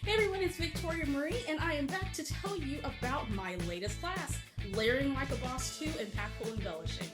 Hey everyone, it's Victoria Marie, and I am back to tell you about my latest class, Layering Like a Boss 2, Impactful Embellishing.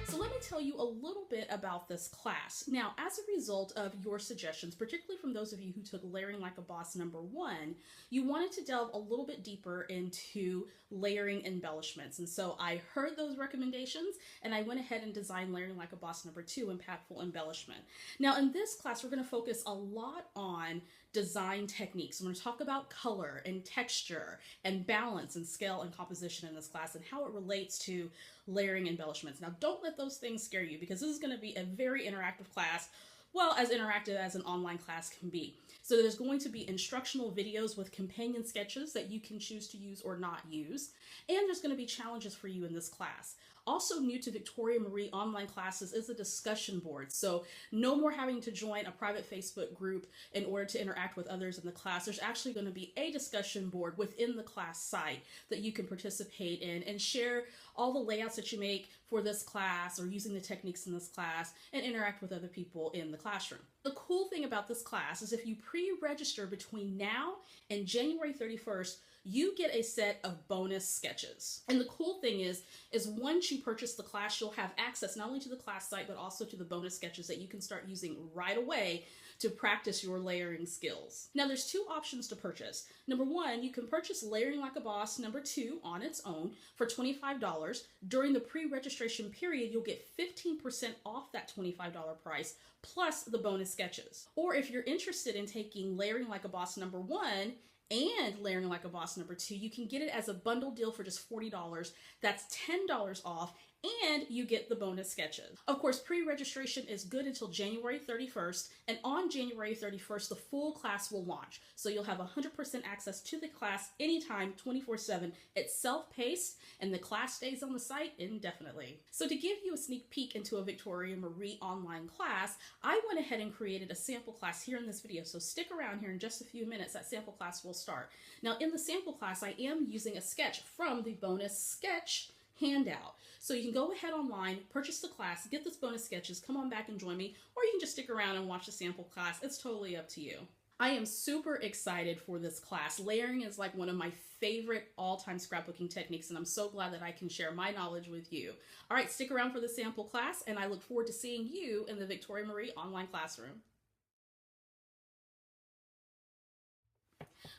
So let me tell you a little bit about this class. Now, as a result of your suggestions, particularly from those of you who took Layering Like a Boss #1, you wanted to delve a little bit deeper into layering embellishments. And so I heard those recommendations and I went ahead and designed Layering Like a Boss #2, Impactful Embellishment. Now, in this class, we're going to focus a lot on design techniques. I'm going to talk about color and texture and balance and scale and composition in this class and how it relates to layering embellishments. Now, don't let those things scare you because this is going to be a very interactive class, well, as interactive as an online class can be. So there's going to be instructional videos with companion sketches that you can choose to use or not use. And there's going to be challenges for you in this class. Also new to Victoria Marie online classes is a discussion board. So no more having to join a private Facebook group in order to interact with others in the class. There's actually going to be a discussion board within the class site that you can participate in and share all the layouts that you make for this class or using the techniques in this class and interact with other people in the classroom. The cool thing about this class is if you pre-register between now and January 31st, you get a set of bonus sketches. And the cool thing is once you purchase the class, you'll have access not only to the class site, but also to the bonus sketches that you can start using right away to practice your layering skills. Now, there's two options to purchase. Number one, you can purchase Layering Like a Boss #2 on its own for $25. During the pre-registration period, you'll get 15% off that $25 price plus the bonus sketches. Or if you're interested in taking Layering Like a Boss #1 and Layering Like a Boss #2, you can get it as a bundle deal for just $40. That's $10 off, and you get the bonus sketches. Of course, pre-registration is good until January 31st, and on January 31st, the full class will launch. So you'll have 100% access to the class anytime, 24/7. It's self-paced, and the class stays on the site indefinitely. So to give you a sneak peek into a Victoria Marie online class, I went ahead and created a sample class here in this video. So stick around here in just a few minutes, that sample class will start. Now in the sample class, I am using a sketch from the bonus sketch handout. So you can go ahead online, purchase the class, get those bonus sketches, come on back and join me, or you can just stick around and watch the sample class. It's totally up to you. I am super excited for this class. Layering is like one of my favorite all-time scrapbooking techniques, and I'm so glad that I can share my knowledge with you. All right, stick around for the sample class, and I look forward to seeing you in the Victoria Marie online classroom.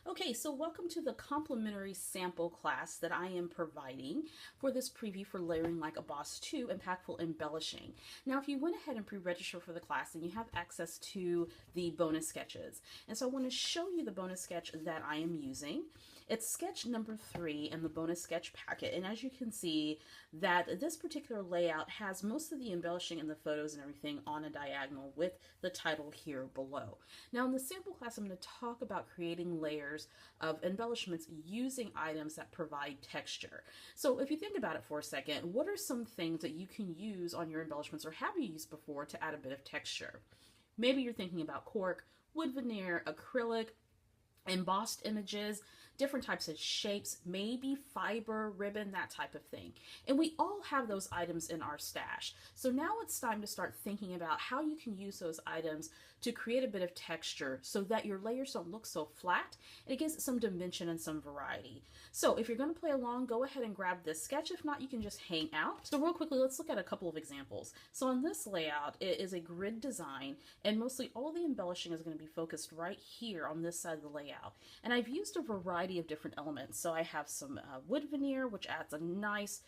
Okay, so welcome to the complimentary sample class that I am providing for this preview for Layering Like a Boss 2, Impactful Embellishing. Now, if you went ahead and pre-register for the class, then you have access to the bonus sketches. And so I want to show you the bonus sketch that I am using. It's sketch #3 in the bonus sketch packet, and as you can see that this particular layout has most of the embellishing and the photos and everything on a diagonal with the title here below. Now in the sample class, I'm going to talk about creating layers of embellishments using items that provide texture. So if you think about it for a second, what are some things that you can use on your embellishments or have you used before to add a bit of texture? Maybe you're thinking about cork, wood veneer, acrylic, embossed images, different types of shapes, maybe fiber, ribbon, that type of thing. And we all have those items in our stash. So now it's time to start thinking about how you can use those items to create a bit of texture so that your layers don't look so flat and it gives it some dimension and some variety. So if you're going to play along, go ahead and grab this sketch. If not, you can just hang out. So real quickly, let's look at a couple of examples. So on this layout, it is a grid design, and mostly all the embellishing is going to be focused right here on this side of the layout. And I've used a variety of different elements. So I have some wood veneer, which adds a nice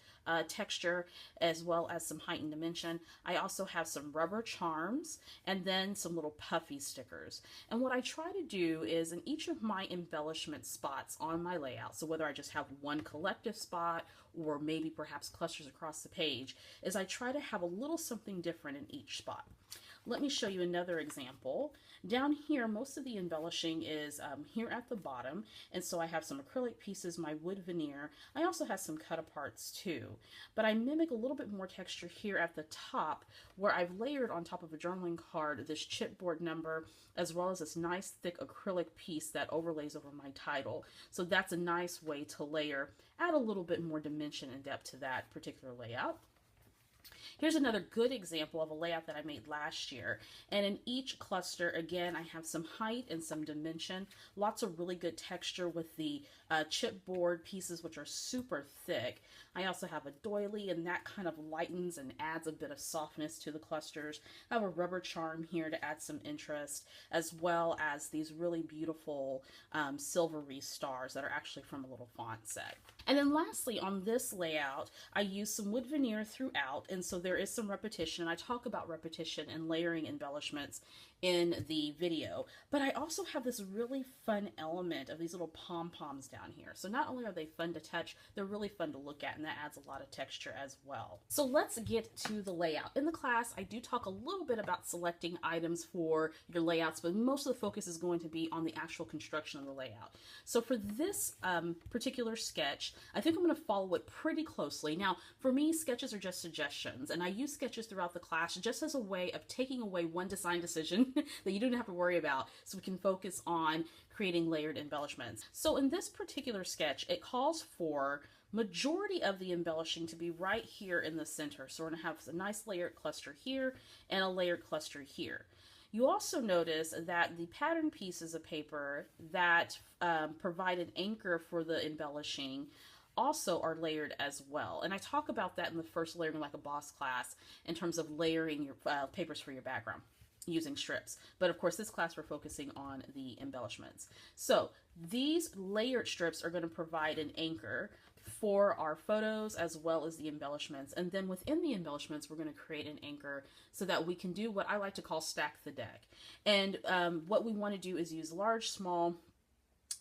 texture as well as some height and dimension. I also have some rubber charms and then some little puffy stickers. And what I try to do is in each of my embellishment spots on my layout, so whether I just have one collective spot or maybe perhaps clusters across the page, is I try to have a little something different in each spot. Let me show you another example. Down here, most of the embellishing is here at the bottom, and so I have some acrylic pieces, my wood veneer. I also have some cut aparts too, but I mimic a little bit more texture here at the top where I've layered on top of a journaling card this chipboard number as well as this nice thick acrylic piece that overlays over my title. So that's a nice way to layer, add a little bit more dimension and depth to that particular layout. Here's another good example of a layout that I made last year. And in each cluster, again, I have some height and some dimension. Lots of really good texture with the chipboard pieces, which are super thick. I also have a doily, and that kind of lightens and adds a bit of softness to the clusters. I have a rubber charm here to add some interest, as well as these really beautiful silvery stars that are actually from a little font set. And then lastly, on this layout, I use some wood veneer throughout, and so there is some repetition, and I talk about repetition and layering embellishments in the video. But I also have this really fun element of these little pom-poms down here. So not only are they fun to touch, they're really fun to look at, and that adds a lot of texture as well. So let's get to the layout. In the class, I do talk a little bit about selecting items for your layouts, but most of the focus is going to be on the actual construction of the layout. So for this particular sketch, I think I'm going to follow it pretty closely. Now, for me, sketches are just suggestions, and I use sketches throughout the class just as a way of taking away one design decision that you don't have to worry about, so we can focus on creating layered embellishments. So in this particular sketch, it calls for majority of the embellishing to be right here in the center. So we're going to have a nice layered cluster here and a layered cluster here. You also notice that the pattern pieces of paper that provide an anchor for the embellishing also are layered as well. And I talk about that in the first Layering Like a Boss class in terms of layering your papers for your background using strips. But of course, this class we're focusing on the embellishments. So these layered strips are going to provide an anchor for our photos as well as the embellishments. And then within the embellishments, we're going to create an anchor so that we can do what I like to call stack the deck. And what we want to do is use large, small,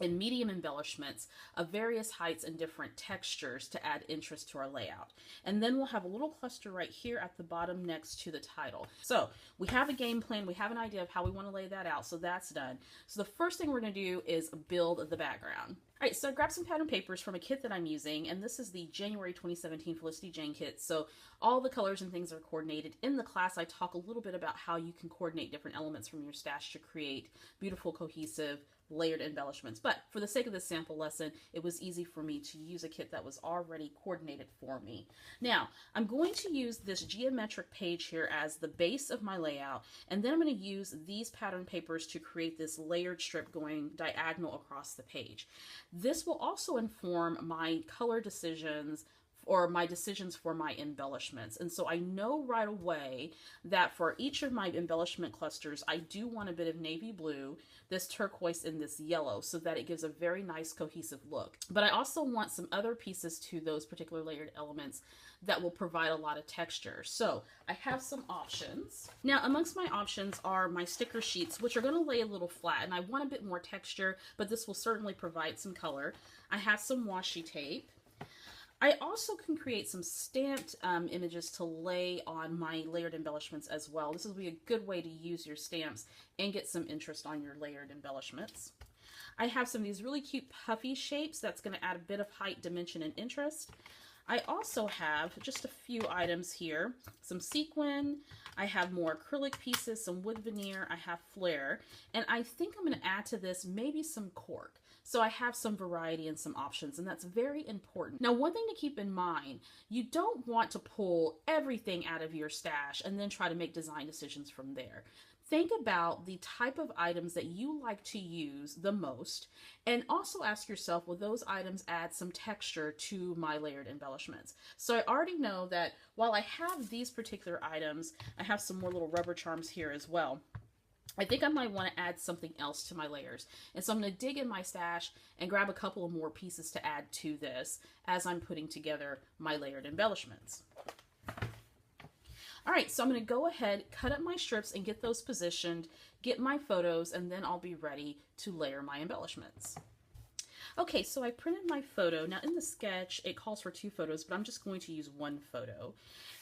and medium embellishments of various heights and different textures to add interest to our layout. And then we'll have a little cluster right here at the bottom next to the title. So we have a game plan, we have an idea of how we want to lay that out, so that's done. So the first thing we're going to do is build the background. All right, so I grabbed some pattern papers from a kit that I'm using, and this is the January 2017 Felicity Jane kit. So all the colors and things are coordinated. In the class, I talk a little bit about how you can coordinate different elements from your stash to create beautiful, cohesive, layered embellishments. But for the sake of this sample lesson, it was easy for me to use a kit that was already coordinated for me. Now, I'm going to use this geometric page here as the base of my layout, and then I'm going to use these pattern papers to create this layered strip going diagonal across the page. This will also inform my color decisions or my decisions for my embellishments. And so I know right away that for each of my embellishment clusters, I do want a bit of navy blue, this turquoise, and this yellow, so that it gives a very nice cohesive look. But I also want some other pieces to those particular layered elements that will provide a lot of texture. So I have some options. Now, amongst my options are my sticker sheets, which are going to lay a little flat, and I want a bit more texture, but this will certainly provide some color. I have some washi tape. I also can create some stamped images to lay on my layered embellishments as well. This will be a good way to use your stamps and get some interest on your layered embellishments. I have some of these really cute puffy shapes that's going to add a bit of height, dimension, and interest. I also have just a few items here, some sequin, I have more acrylic pieces, some wood veneer, I have flare, and I think I'm going to add to this maybe some cork. So I have some variety and some options, and that's very important. Now, one thing to keep in mind, you don't want to pull everything out of your stash and then try to make design decisions from there. Think about the type of items that you like to use the most, and also ask yourself, will those items add some texture to my layered embellishments? So I already know that while I have these particular items, I have some more little rubber charms here as well. I think I might want to add something else to my layers. And so I'm going to dig in my stash and grab a couple of more pieces to add to this as I'm putting together my layered embellishments. All right, so I'm going to go ahead, cut up my strips and get those positioned, get my photos, and then I'll be ready to layer my embellishments. Okay, so I printed my photo. Now in the sketch, it calls for 2 photos, but I'm just going to use 1 photo.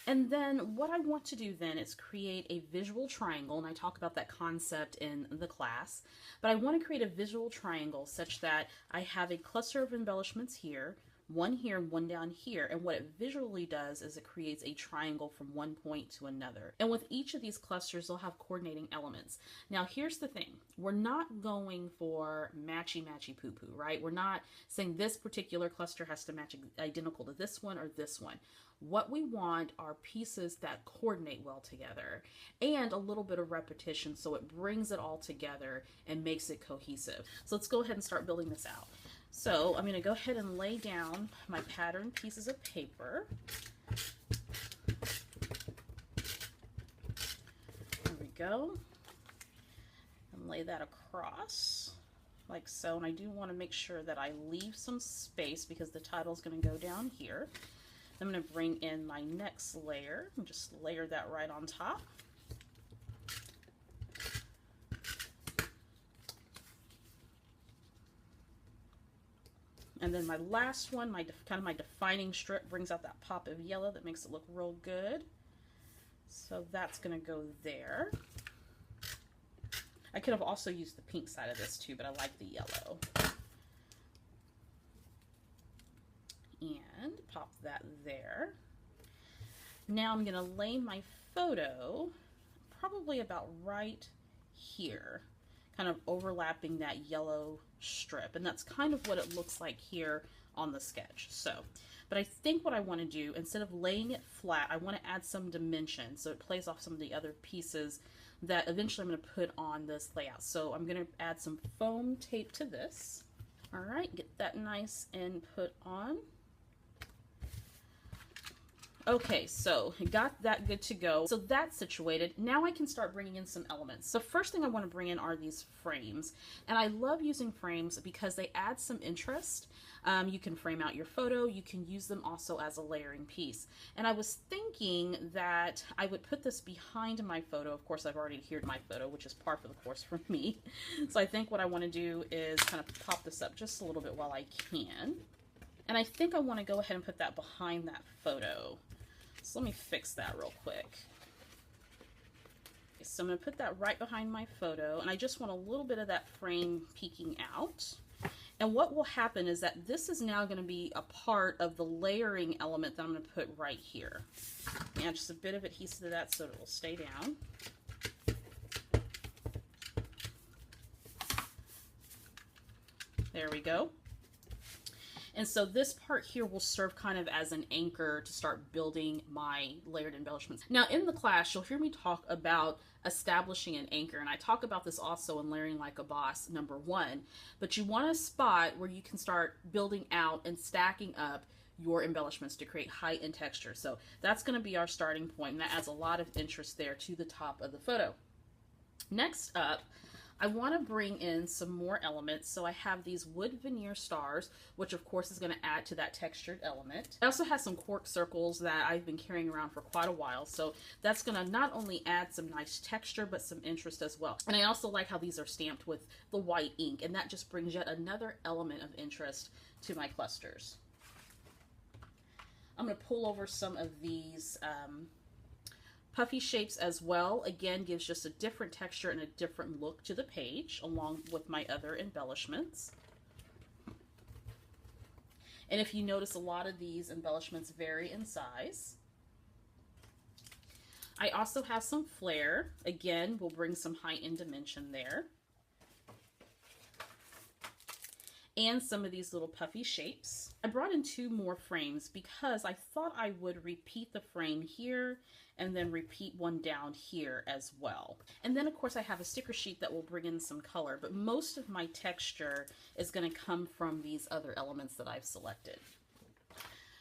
And then what I want to do then is create a visual triangle, and I talk about that concept in the class. But I want to create a visual triangle such that I have a cluster of embellishments here, one here and one down here, and what it visually does is it creates a triangle from one point to another. And with each of these clusters, they'll have coordinating elements. Now here's the thing, we're not going for matchy poo poo, right? We're not saying this particular cluster has to match identical to this one or this one. What we want are pieces that coordinate well together and a little bit of repetition so it brings it all together and makes it cohesive. So let's go ahead and start building this out. So I'm going to go ahead and lay down my pattern pieces of paper. There we go. And lay that across like so. And I do want to make sure that I leave some space because the title is going to go down here. I'm going to bring in my next layer and just layer that right on top. And then my last one, kind of my defining strip, brings out that pop of yellow that makes it look real good. So that's going to go there. I could have also used the pink side of this too, but I like the yellow. And pop that there. Now I'm going to lay my photo probably about right here, kind of overlapping that yellow strip. And that's kind of what it looks like here on the sketch. So, but I think what I want to do, instead of laying it flat, I want to add some dimension so it plays off some of the other pieces that eventually I'm going to put on this layout. So I'm going to add some foam tape to this. All right, get that nice and put on. Okay, so got that good to go. So that's situated. Now I can start bringing in some elements. The first thing I want to bring in are these frames. And I love using frames because they add some interest. You can frame out your photo. You can use them also as a layering piece. And I was thinking that I would put this behind my photo. Of course, I've already adhered my photo, which is par for the course for me. So I think what I want to do is kind of pop this up just a little bit while I can. And I think I want to go ahead and put that behind that photo. So let me fix that real quick. Okay, so I'm going to put that right behind my photo, and I just want a little bit of that frame peeking out. And what will happen is that this is now going to be a part of the layering element that I'm going to put right here. And just a bit of adhesive to that so it will stay down. There we go. And so this part here will serve kind of as an anchor to start building my layered embellishments. Now in the class, you'll hear me talk about establishing an anchor, and I talk about this also in Layering Like a Boss #1, but you want a spot where you can start building out and stacking up your embellishments to create height and texture. So that's going to be our starting point, and that adds a lot of interest there to the top of the photo. Next up, I want to bring in some more elements. So I have these wood veneer stars, which of course is going to add to that textured element. I also have some cork circles that I've been carrying around for quite a while. So that's going to not only add some nice texture, but some interest as well. And I also like how these are stamped with the white ink, and that just brings yet another element of interest to my clusters. I'm going to pull over some of these puffy shapes as well. Again, gives just a different texture and a different look to the page, along with my other embellishments. And if you notice, a lot of these embellishments vary in size. I also have some flair. Again, we'll bring some height and dimension there. And some of these little puffy shapes. I brought in 2 more frames because I thought I would repeat the frame here and then repeat one down here as well. And then of course I have a sticker sheet that will bring in some color, but most of my texture is going to come from these other elements that I've selected.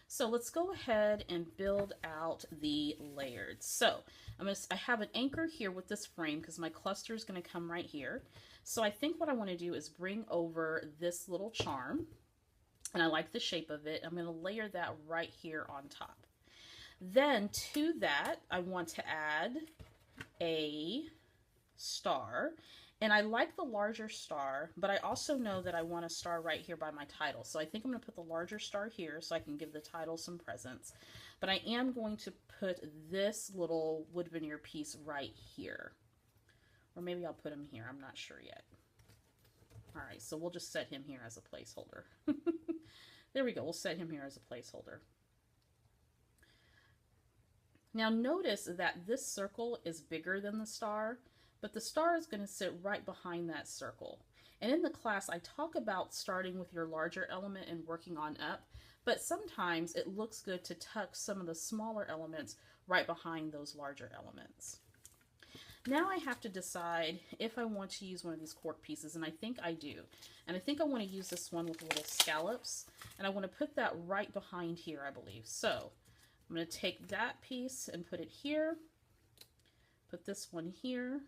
So let's go ahead and build out the layered. So I have an anchor here with this frame because my cluster is going to come right here. So I think what I want to do is bring over this little charm, and I like the shape of it. I'm going to layer that right here on top. Then to that, I want to add a star, and I like the larger star, but I also know that I want a star right here by my title. So I think I'm going to put the larger star here so I can give the title some presence. But I am going to put this little wood veneer piece right here. Or maybe I'll put him here. I'm not sure yet. All right, so we'll just set him here as a placeholder. There we go. We'll set him here as a placeholder. Now notice that this circle is bigger than the star, but the star is going to sit right behind that circle. And in the class, I talk about starting with your larger element and working on up, but sometimes it looks good to tuck some of the smaller elements right behind those larger elements. Now I have to decide if I want to use one of these cork pieces, and I think I do. And I think I want to use this one with little scallops, and I want to put that right behind here, I believe. So I'm going to take that piece and put it here, put this one here,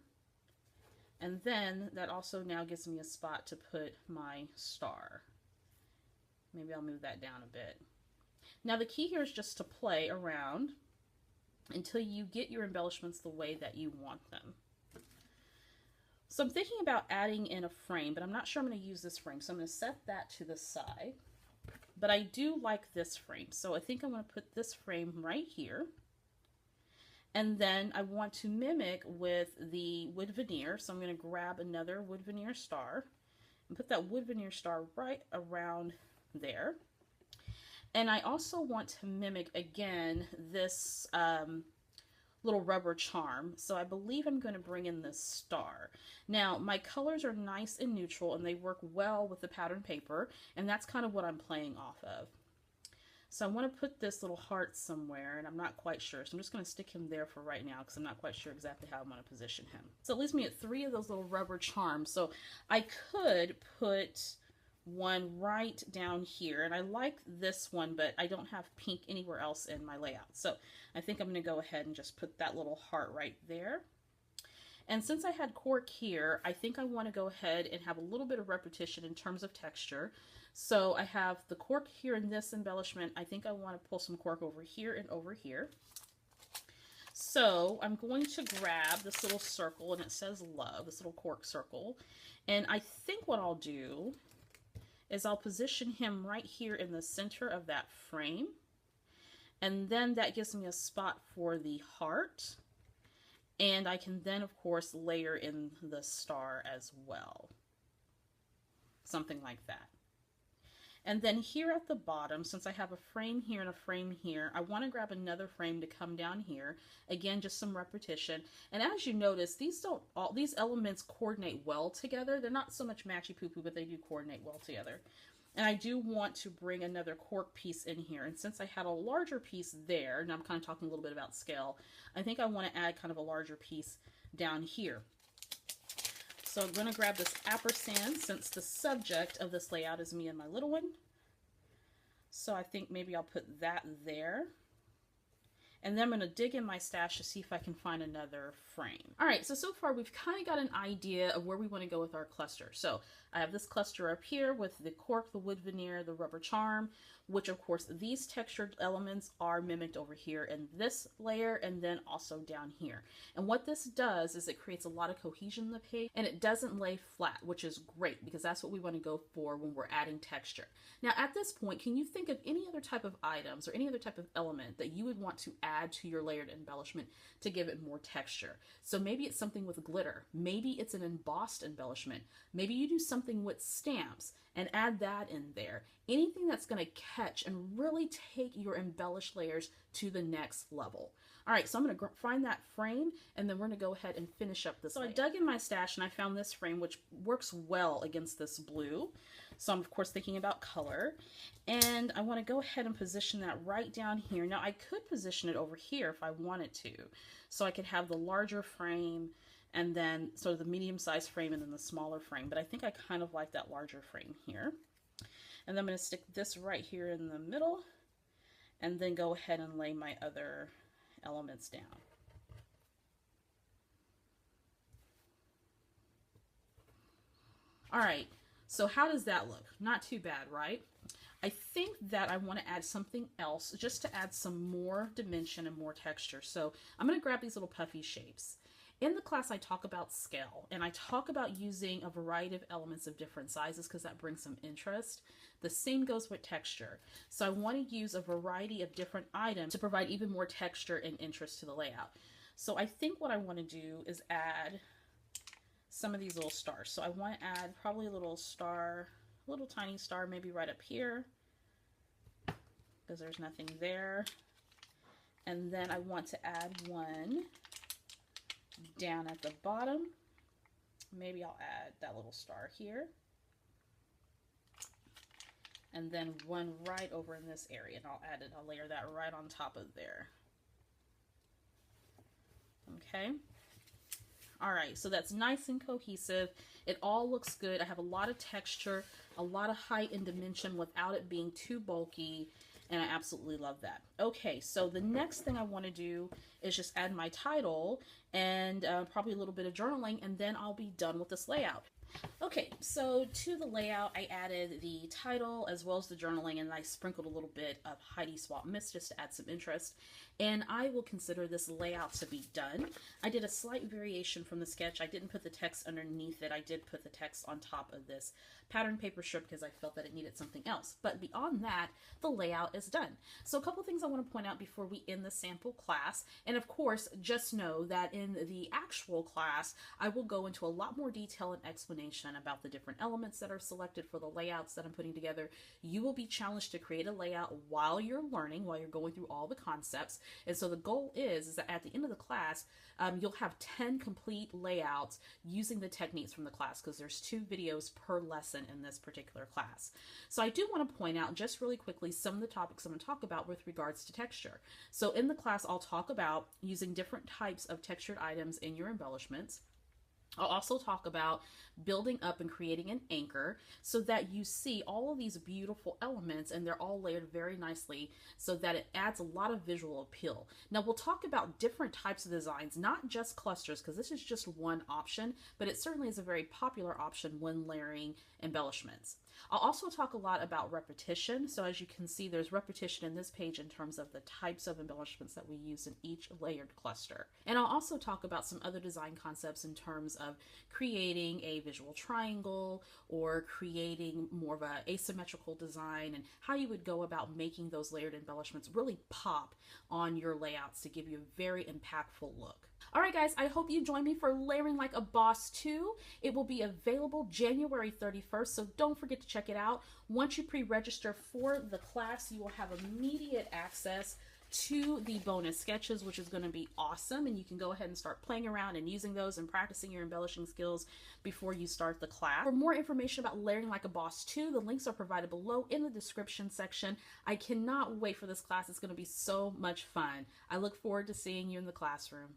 and then that also now gives me a spot to put my star. Maybe I'll move that down a bit. Now the key here is just to play around until you get your embellishments the way that you want them. So I'm thinking about adding in a frame, but I'm not sure I'm going to use this frame. So I'm going to set that to the side. But I do like this frame. So I think I'm going to put this frame right here. And then I want to mimic with the wood veneer. So I'm going to grab another wood veneer star and put that wood veneer star right around there. And I also want to mimic again this little rubber charm. So I believe I'm going to bring in this star. Now my colors are nice and neutral and they work well with the pattern paper, and that's kind of what I'm playing off of. So I want to put this little heart somewhere, and I'm not quite sure. So I'm just going to stick him there for right now because I'm not quite sure exactly how I'm going to position him. So it leaves me at 3 of those little rubber charms. So I could put one right down here, and I like this one, but I don't have pink anywhere else in my layout. So I think I'm going to go ahead and just put that little heart right there. And since I had cork here, I think I want to go ahead and have a little bit of repetition in terms of texture. So I have the cork here in this embellishment. I think I want to pull some cork over here and over here. So I'm going to grab this little circle, and it says love, this little cork circle. And I think what I'll do is I'll position him right here in the center of that frame. And then that gives me a spot for the heart. And I can then, of course, layer in the star as well. Something like that. And then here at the bottom, since I have a frame here and a frame here, I want to grab another frame to come down here. Again, just some repetition. And as you notice, these elements coordinate well together. They're not so much matchy poo-poo, but they do coordinate well together. And I do want to bring another cork piece in here. And since I had a larger piece there, and I'm kind of talking a little bit about scale, I think I want to add kind of a larger piece down here. So I'm going to grab this ampersand since the subject of this layout is me and my little one. So I think maybe I'll put that there. And then I'm going to dig in my stash to see if I can find another frame. All right, so far we've kind of got an idea of where we want to go with our cluster. So I have this cluster up here with the cork, the wood veneer, the rubber charm, which of course these textured elements are mimicked over here in this layer and then also down here. And what this does is it creates a lot of cohesion in the page, and it doesn't lay flat, which is great because that's what we want to go for when we're adding texture. Now at this point, can you think of any other type of items or any other type of element that you would want to add to your layered embellishment to give it more texture? So maybe it's something with glitter, maybe it's an embossed embellishment, maybe you do something with stamps and add that in there. Anything that's going to catch and really take your embellished layers to the next level. All right, so I'm going to find that frame, and then we're going to go ahead and finish up this. So I dug in my stash and I found this frame, which works well against this blue. So I'm of course thinking about color, and I want to go ahead and position that right down here. Now I could position it over here if I wanted to. So I could have the larger frame and then sort of the medium-sized frame and then the smaller frame, but I think I kind of like that larger frame here. And then I'm going to stick this right here in the middle and then go ahead and lay my other elements down. All right, so how does that look? Not too bad, right? I think that I want to add something else just to add some more dimension and more texture. So I'm going to grab these little puffy shapes. In the class, I talk about scale, and I talk about using a variety of elements of different sizes because that brings some interest. The same goes with texture. So I want to use a variety of different items to provide even more texture and interest to the layout. So I think what I want to do is add some of these little stars. So I want to add probably a little star, a little tiny star, maybe right up here because there's nothing there. And then I want to add one down at the bottom. Maybe I'll add that little star here. and then one right over in this area, and I'll layer that right on top of there. Okay. All right, so that's nice and cohesive. It all looks good. I have a lot of texture, a lot of height and dimension without it being too bulky, and I absolutely love that. Okay, so the next thing I want to do is just add my title and probably a little bit of journaling, and then I'll be done with this layout. Okay, so to the layout, I added the title as well as the journaling, and I sprinkled a little bit of Heidi Swap Mist just to add some interest. And I will consider this layout to be done. I did a slight variation from the sketch. I didn't put the text underneath it. I did put the text on top of this pattern paper strip because I felt that it needed something else. But beyond that, the layout is done. So a couple things I want to point out before we end the sample class. And of course, just know that in the actual class, I will go into a lot more detail and explanation about the different elements that are selected for the layouts that I'm putting together. You will be challenged to create a layout while you're learning, while you're going through all the concepts. And so the goal is that at the end of the class, you'll have 10 complete layouts using the techniques from the class, because there's 2 videos per lesson in this particular class. So I do want to point out just really quickly some of the topics I'm going to talk about with regards to texture. So in the class, I'll talk about using different types of textured items in your embellishments. I'll also talk about building up and creating an anchor so that you see all of these beautiful elements and they're all layered very nicely so that it adds a lot of visual appeal. Now we'll talk about different types of designs, not just clusters, because this is just one option, but it certainly is a very popular option when layering embellishments. I'll also talk a lot about repetition. So as you can see, there's repetition in this page in terms of the types of embellishments that we use in each layered cluster. And I'll also talk about some other design concepts in terms of creating a visual triangle or creating more of an asymmetrical design and how you would go about making those layered embellishments really pop on your layouts to give you a very impactful look. All right, guys, I hope you join me for Layering Like a Boss 2. It will be available January 31st, so don't forget to check it out. Once you pre-register for the class, you will have immediate access to the bonus sketches, which is going to be awesome, and you can go ahead and start playing around and using those and practicing your embellishing skills before you start the class. For more information about Layering Like a Boss 2, the links are provided below in the description section. I cannot wait for this class. It's going to be so much fun. I look forward to seeing you in the classroom.